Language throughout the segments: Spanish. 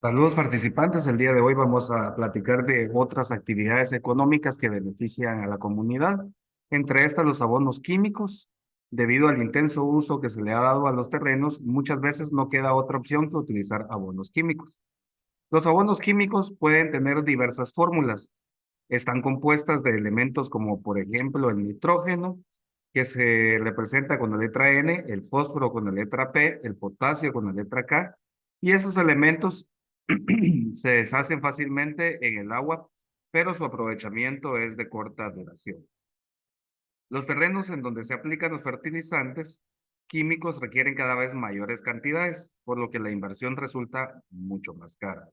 Saludos participantes, el día de hoy vamos a platicar de otras actividades económicas que benefician a la comunidad, entre estas los abonos químicos. Debido al intenso uso que se le ha dado a los terrenos, muchas veces no queda otra opción que utilizar abonos químicos. Los abonos químicos pueden tener diversas fórmulas. Están compuestas de elementos como, por ejemplo, el nitrógeno, que se representa con la letra N, el fósforo con la letra P, el potasio con la letra K, y esos elementos se deshacen fácilmente en el agua, pero su aprovechamiento es de corta duración. Los terrenos en donde se aplican los fertilizantes químicos requieren cada vez mayores cantidades, por lo que la inversión resulta mucho más cara.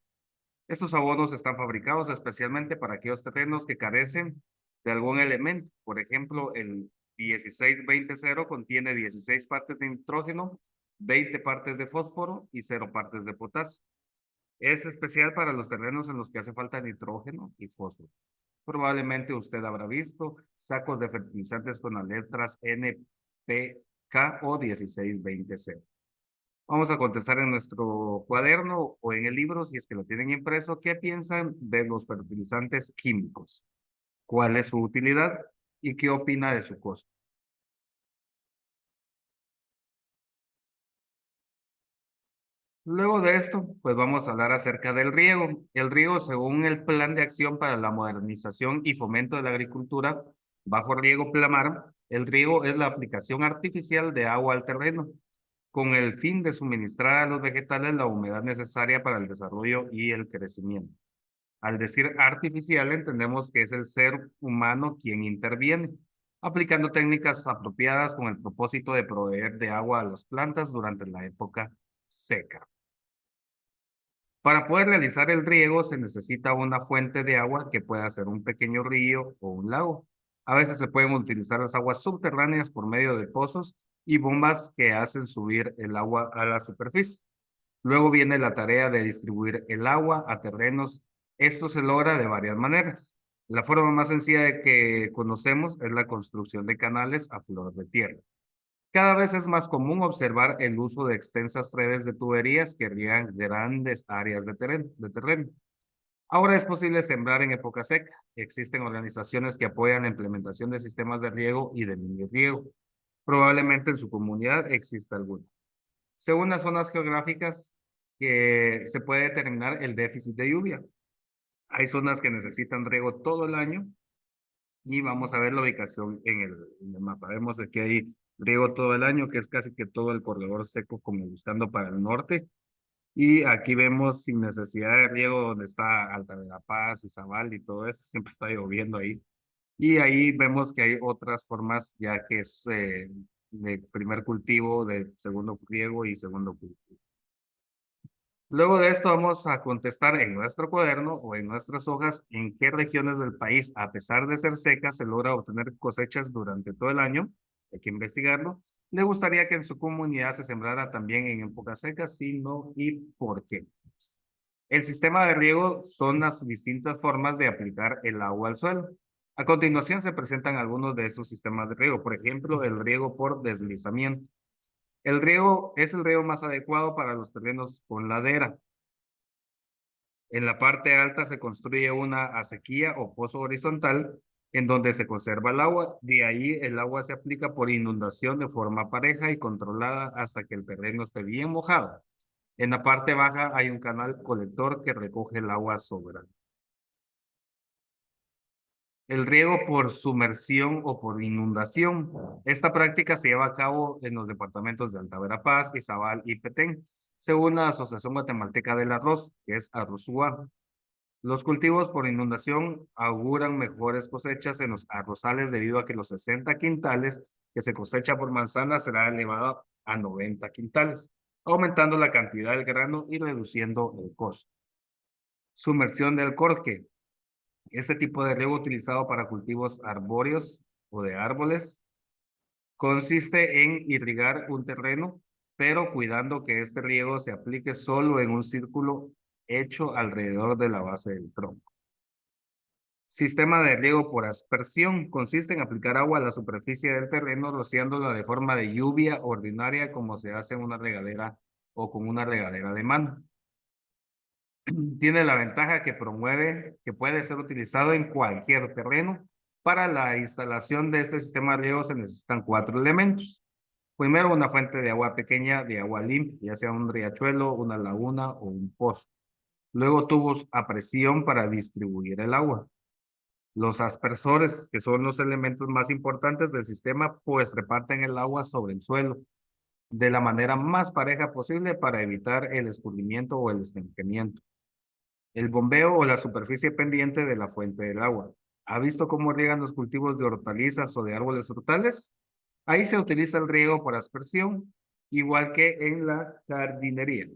Estos abonos están fabricados especialmente para aquellos terrenos que carecen de algún elemento. Por ejemplo, el 16-20-0 contiene 16 partes de nitrógeno, 20 partes de fósforo y 0 partes de potasio. Es especial para los terrenos en los que hace falta nitrógeno y fósforo. Probablemente usted habrá visto sacos de fertilizantes con las letras N, P, K o 16-20-0. Vamos a contestar en nuestro cuaderno o en el libro, si es que lo tienen impreso, ¿qué piensan de los fertilizantes químicos? ¿Cuál es su utilidad y qué opina de su costo? Luego de esto, pues vamos a hablar acerca del riego. El riego, según el Plan de Acción para la Modernización y Fomento de la Agricultura, bajo riego plamar, el riego es la aplicación artificial de agua al terreno, con el fin de suministrar a los vegetales la humedad necesaria para el desarrollo y el crecimiento. Al decir artificial, entendemos que es el ser humano quien interviene, aplicando técnicas apropiadas con el propósito de proveer de agua a las plantas durante la época seca. Para poder realizar el riego se necesita una fuente de agua que pueda ser un pequeño río o un lago. A veces se pueden utilizar las aguas subterráneas por medio de pozos y bombas que hacen subir el agua a la superficie. Luego viene la tarea de distribuir el agua a terrenos. Esto se logra de varias maneras. La forma más sencilla de que conocemos es la construcción de canales a flor de tierra. Cada vez es más común observar el uso de extensas redes de tuberías que riegan grandes áreas de terreno. Ahora es posible sembrar en época seca. Existen organizaciones que apoyan la implementación de sistemas de riego y de mini riego. Probablemente en su comunidad exista alguno. Según las zonas geográficas, que se puede determinar el déficit de lluvia. Hay zonas que necesitan riego todo el año y vamos a ver la ubicación en el mapa. Vemos que hay riego todo el año, que es casi que todo el corredor seco como buscando para el norte. Y aquí vemos sin necesidad de riego donde está Alta Verapaz y Zabal y todo eso, siempre está lloviendo ahí. Y ahí vemos que hay otras formas ya que es de primer cultivo, de segundo riego y segundo cultivo. Luego de esto vamos a contestar en nuestro cuaderno o en nuestras hojas en qué regiones del país, a pesar de ser secas, se logra obtener cosechas durante todo el año. Hay que investigarlo. ¿Le gustaría que en su comunidad se sembrara también en épocas secas? Si no, ¿y por qué? El sistema de riego son las distintas formas de aplicar el agua al suelo. A continuación se presentan algunos de estos sistemas de riego. Por ejemplo, el riego por deslizamiento. El riego es el riego más adecuado para los terrenos con ladera. En la parte alta se construye una acequia o pozo horizontal en donde se conserva el agua. De ahí el agua se aplica por inundación de forma pareja y controlada hasta que el terreno esté bien mojado. En la parte baja hay un canal colector que recoge el agua sobrante. El riego por sumersión o por inundación. Esta práctica se lleva a cabo en los departamentos de Alta Verapaz, Izabal y Petén, según la Asociación Guatemalteca del Arroz, que es Arrozúa. Los cultivos por inundación auguran mejores cosechas en los arrozales debido a que los 60 quintales que se cosecha por manzana será elevado a 90 quintales, aumentando la cantidad del grano y reduciendo el costo. Sumersión del corque. Este tipo de riego utilizado para cultivos arbóreos o de árboles consiste en irrigar un terreno, pero cuidando que este riego se aplique solo en un círculo hecho alrededor de la base del tronco. Sistema de riego por aspersión consiste en aplicar agua a la superficie del terreno, rociándola de forma de lluvia ordinaria como se hace en una regadera o con una regadera de mano. Tiene la ventaja que promueve que puede ser utilizado en cualquier terreno. Para la instalación de este sistema de riego se necesitan 4 elementos. Primero, una fuente de agua pequeña, de agua limpia, ya sea un riachuelo, una laguna o un pozo. Luego, tubos a presión para distribuir el agua. Los aspersores, que son los elementos más importantes del sistema, pues reparten el agua sobre el suelo de la manera más pareja posible para evitar el escurrimiento o el estancamiento. El bombeo o la superficie pendiente de la fuente del agua. ¿Ha visto cómo riegan los cultivos de hortalizas o de árboles frutales? Ahí se utiliza el riego por aspersión, igual que en la jardinería.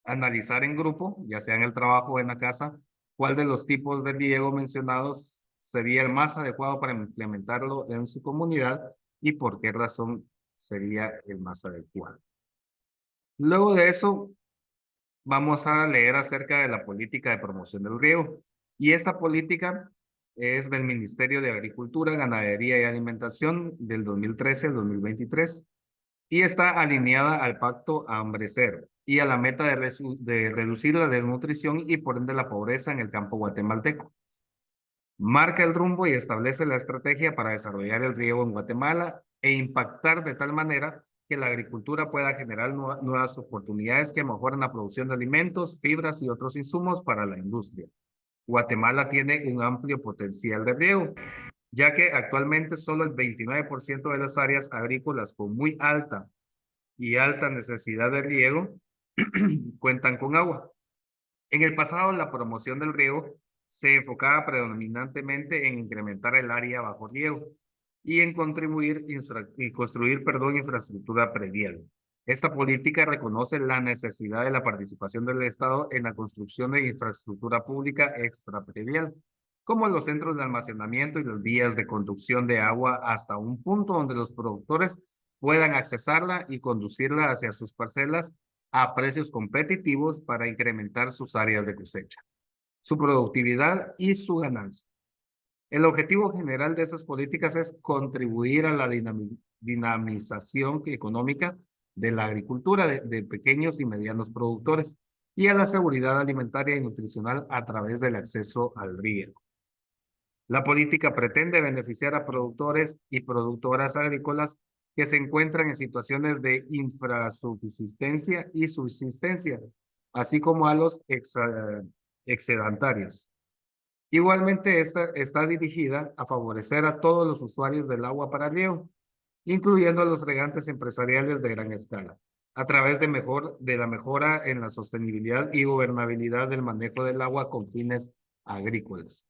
Analizar en grupo, ya sea en el trabajo o en la casa, cuál de los tipos de riego mencionados sería el más adecuado para implementarlo en su comunidad y por qué razón sería el más adecuado. Luego de eso, vamos a leer acerca de la política de promoción del riego. Y esta política es del Ministerio de Agricultura, Ganadería y Alimentación del 2013 al 2023 y está alineada al Pacto Hambre Cero y a la meta de reducir la desnutrición y por ende la pobreza en el campo guatemalteco. Marca el rumbo y establece la estrategia para desarrollar el riego en Guatemala e impactar de tal manera que la agricultura pueda generar nuevas oportunidades que mejoren la producción de alimentos, fibras y otros insumos para la industria. Guatemala tiene un amplio potencial de riego, ya que actualmente solo el 29% de las áreas agrícolas con muy alta necesidad de riego cuentan con agua. En el pasado, la promoción del riego se enfocaba predominantemente en incrementar el área bajo riego y en contribuir y construir, infraestructura predial. Esta política reconoce la necesidad de la participación del Estado en la construcción de infraestructura pública extrapredial, como los centros de almacenamiento y las vías de conducción de agua hasta un punto donde los productores puedan accesarla y conducirla hacia sus parcelas a precios competitivos para incrementar sus áreas de cosecha, su productividad y su ganancia. El objetivo general de esas políticas es contribuir a la dinamización económica de la agricultura de pequeños y medianos productores y a la seguridad alimentaria y nutricional a través del acceso al riego. La política pretende beneficiar a productores y productoras agrícolas que se encuentran en situaciones de infrasubsistencia y subsistencia, así como a los excedentarios. Igualmente, esta está dirigida a favorecer a todos los usuarios del agua para riego, incluyendo a los regantes empresariales de gran escala, a través de la mejora en la sostenibilidad y gobernabilidad del manejo del agua con fines agrícolas.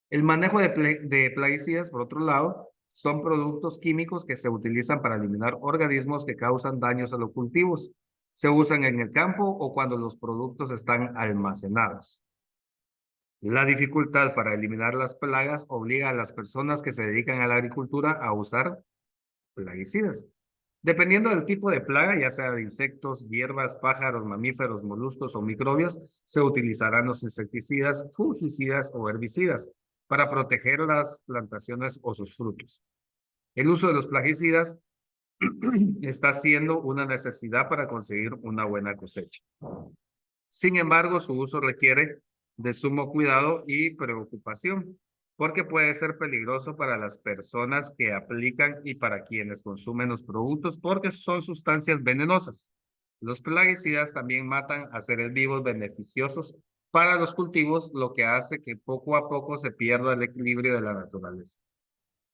El manejo de plaguicidas, por otro lado, son productos químicos que se utilizan para eliminar organismos que causan daños a los cultivos. Se usan en el campo o cuando los productos están almacenados. La dificultad para eliminar las plagas obliga a las personas que se dedican a la agricultura a usar plaguicidas. Dependiendo del tipo de plaga, ya sea de insectos, hierbas, pájaros, mamíferos, moluscos o microbios, se utilizarán los insecticidas, fungicidas o herbicidas para proteger las plantaciones o sus frutos. El uso de los plaguicidas está siendo una necesidad para conseguir una buena cosecha. Sin embargo, su uso requiere de sumo cuidado y preocupación, porque puede ser peligroso para las personas que aplican y para quienes consumen los productos, porque son sustancias venenosas. Los plaguicidas también matan a seres vivos beneficiosos para los cultivos, lo que hace que poco a poco se pierda el equilibrio de la naturaleza.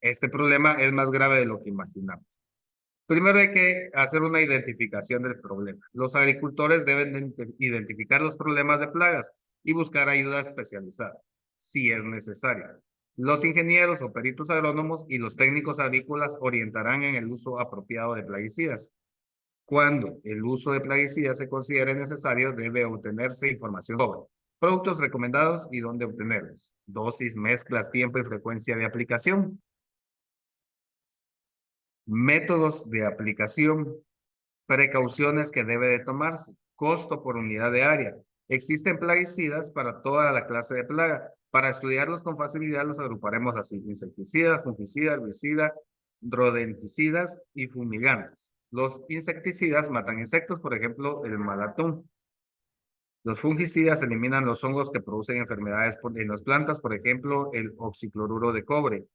Este problema es más grave de lo que imaginamos. Primero hay que hacer una identificación del problema. Los agricultores deben identificar los problemas de plagas y buscar ayuda especializada, si es necesario. Los ingenieros o peritos agrónomos y los técnicos agrícolas orientarán en el uso apropiado de plaguicidas. Cuando el uso de plaguicidas se considere necesario, debe obtenerse información sobre productos recomendados y dónde obtenerlos, dosis, mezclas, tiempo y frecuencia de aplicación, métodos de aplicación, precauciones que debe de tomarse, costo por unidad de área. Existen plaguicidas para toda la clase de plaga. Para estudiarlos con facilidad los agruparemos así: insecticidas, fungicidas, herbicidas, rodenticidas y fumigantes. Los insecticidas matan insectos, por ejemplo, el malatón. Los fungicidas eliminan los hongos que producen enfermedades en las plantas, por ejemplo, el oxicloruro de cobre.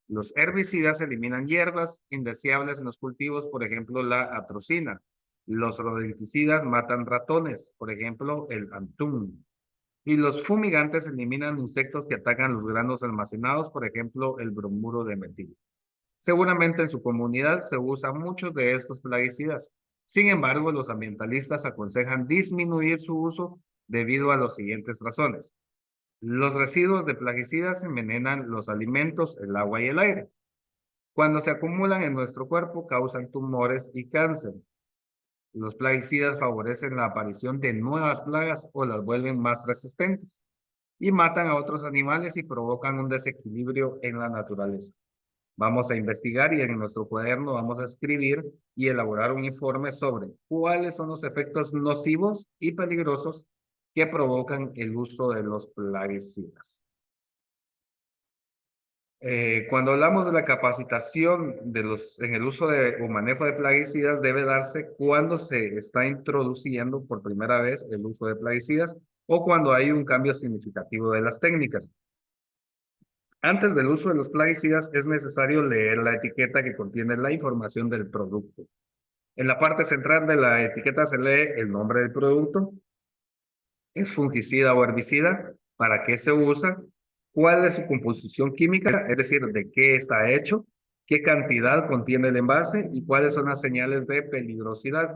Los herbicidas eliminan hierbas indeseables en los cultivos, por ejemplo, la atrocina. Los rodenticidas matan ratones, por ejemplo, el antún. Y los fumigantes eliminan insectos que atacan los granos almacenados, por ejemplo, el bromuro de metil. Seguramente en su comunidad se usan muchos de estos plaguicidas. Sin embargo, los ambientalistas aconsejan disminuir su uso debido a las siguientes razones. Los residuos de plaguicidas envenenan los alimentos, el agua y el aire. Cuando se acumulan en nuestro cuerpo, causan tumores y cáncer. Los plaguicidas favorecen la aparición de nuevas plagas o las vuelven más resistentes y matan a otros animales y provocan un desequilibrio en la naturaleza. Vamos a investigar y en nuestro cuaderno vamos a escribir y elaborar un informe sobre cuáles son los efectos nocivos y peligrosos que provocan el uso de los plaguicidas. Cuando hablamos de la capacitación en el uso o manejo de plaguicidas, debe darse cuando se está introduciendo por primera vez el uso de plaguicidas o cuando hay un cambio significativo de las técnicas. Antes del uso de los plaguicidas es necesario leer la etiqueta que contiene la información del producto. En la parte central de la etiqueta se lee el nombre del producto, es fungicida o herbicida, para qué se usa, cuál es su composición química, es decir, de qué está hecho, qué cantidad contiene el envase y cuáles son las señales de peligrosidad.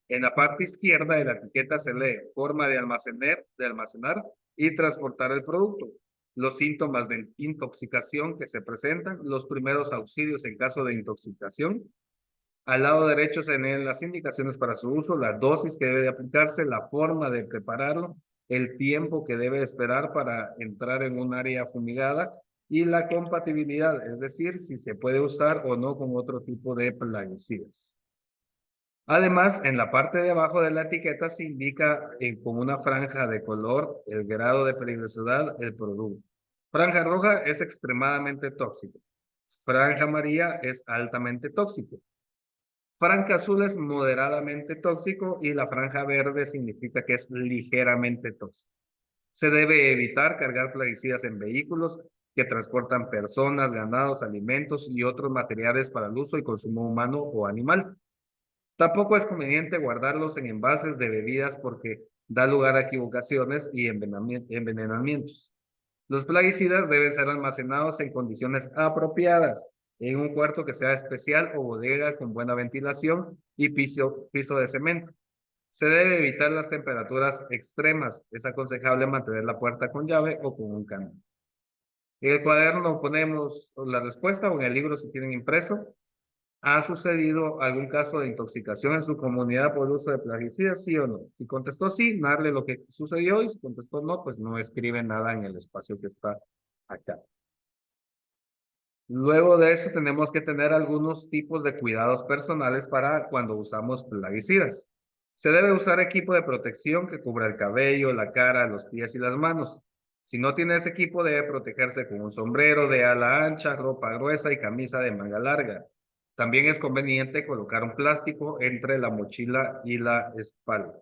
En la parte izquierda de la etiqueta se lee forma de almacenar y transportar el producto, los síntomas de intoxicación que se presentan, los primeros auxilios en caso de intoxicación. Al lado derecho se leen las indicaciones para su uso, la dosis que debe de aplicarse, la forma de prepararlo, el tiempo que debe esperar para entrar en un área fumigada y la compatibilidad, es decir, si se puede usar o no con otro tipo de plaguicidas. Además, en la parte de abajo de la etiqueta se indica con una franja de color el grado de peligrosidad del producto. Franja roja es extremadamente tóxico. Franja amarilla es altamente tóxico. Franja azul es moderadamente tóxico y la franja verde significa que es ligeramente tóxico. Se debe evitar cargar plaguicidas en vehículos que transportan personas, ganados, alimentos y otros materiales para el uso y consumo humano o animal. Tampoco es conveniente guardarlos en envases de bebidas porque da lugar a equivocaciones y envenenamientos. Los plaguicidas deben ser almacenados en condiciones apropiadas, en un cuarto que sea especial o bodega con buena ventilación y piso de cemento. Se debe evitar las temperaturas extremas. Es aconsejable mantener la puerta con llave o con un candado. En el cuaderno ponemos la respuesta o en el libro si tienen impreso. ¿Ha sucedido algún caso de intoxicación en su comunidad por el uso de plaguicidas, sí o no? Si contestó sí, narre lo que sucedió y si contestó no, pues no escribe nada en el espacio que está acá. Luego de eso tenemos que tener algunos tipos de cuidados personales para cuando usamos plaguicidas. Se debe usar equipo de protección que cubra el cabello, la cara, los pies y las manos. Si no tiene ese equipo, debe protegerse con un sombrero de ala ancha, ropa gruesa y camisa de manga larga. También es conveniente colocar un plástico entre la mochila y la espalda.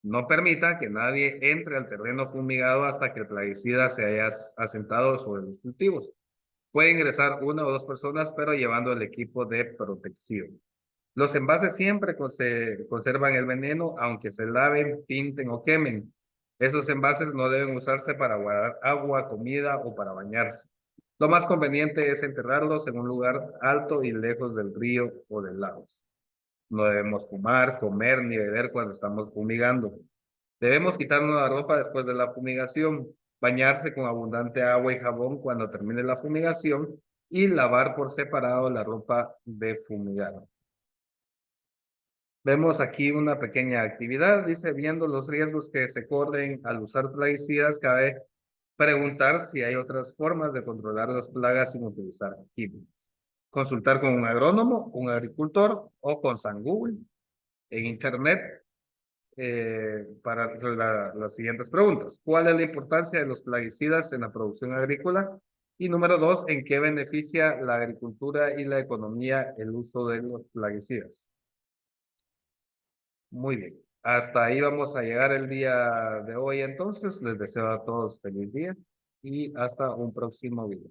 No permita que nadie entre al terreno fumigado hasta que el plaguicida se haya asentado sobre los cultivos. Puede ingresar una o dos personas, pero llevando el equipo de protección. Los envases siempre se conservan el veneno, aunque se laven, pinten o quemen. Esos envases no deben usarse para guardar agua, comida o para bañarse. Lo más conveniente es enterrarlos en un lugar alto y lejos del río o del lago. No debemos fumar, comer ni beber cuando estamos fumigando. Debemos quitarnos la ropa después de la fumigación, bañarse con abundante agua y jabón cuando termine la fumigación y lavar por separado la ropa de fumigar. Vemos aquí una pequeña actividad, dice, viendo los riesgos que se corren al usar plaguicidas, cabe preguntar si hay otras formas de controlar las plagas sin utilizar químicos. Consultar con un agrónomo, un agricultor o con San Google en internet para las siguientes preguntas. ¿Cuál es la importancia de los plaguicidas en la producción agrícola? Y número 2, ¿en qué beneficia la agricultura y la economía el uso de los plaguicidas? Muy bien. Hasta ahí vamos a llegar el día de hoy entonces. Les deseo a todos feliz día y hasta un próximo video.